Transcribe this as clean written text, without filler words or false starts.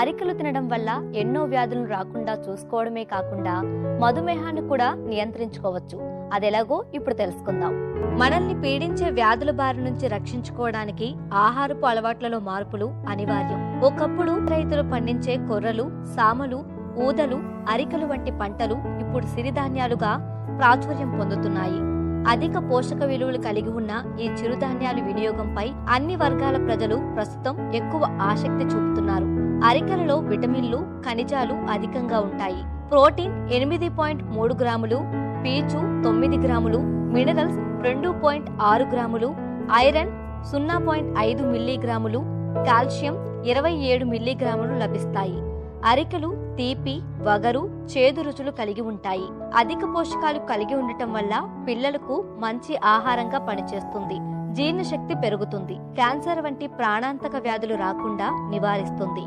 అరికలు తినడం వల్ల ఎన్నో వ్యాధులను రాకుండా చూసుకోవడమే కాకుండా మధుమేహాన్ని కూడా నియంత్రించుకోవచ్చు. అదెలాగో ఇప్పుడు తెలుసుకుందాం. మనల్ని పీడించే వ్యాధుల బారి నుంచి రక్షించుకోవడానికి ఆహారపు అలవాట్లలో మార్పులు అనివార్యం. ఒకప్పుడు రైతులు పండించే కొర్రలు, సామలు, ఊదలు, అరికలు వంటి పంటలు ఇప్పుడు సిరిధాన్యాలుగా ప్రాచుర్యం పొందుతున్నాయి. అధిక పోషక విలువలు కలిగి ఉన్న ఈ చిరుధాన్యాల వినియోగంపై అన్ని వర్గాల ప్రజలు ప్రస్తుతం ఎక్కువ ఆసక్తి చూపుతున్నారు. అరికలలో విటమిన్లు, ఖనిజాలు అధికంగా ఉంటాయి. ప్రోటీన్ 8.3 గ్రాములు, పీచు 9 గ్రాములు, మినరల్స్ 2.6 గ్రాములు, ఐరన్ 0.5 మిల్లీగ్రాములు, కాల్షియం 27 మిల్లీగ్రాములు లభిస్తాయి. అరికలు తీపి, వగరు, చేదు రుచులు కలిగి ఉంటాయి. అధిక పోషకాలు కలిగి ఉండటం వల్ల పిల్లలకు మంచి ఆహారంగా పనిచేస్తుంది. జీర్ణశక్తి పెరుగుతుంది. క్యాన్సర్ వంటి ప్రాణాంతక వ్యాధులు రాకుండా నివారిస్తుంది.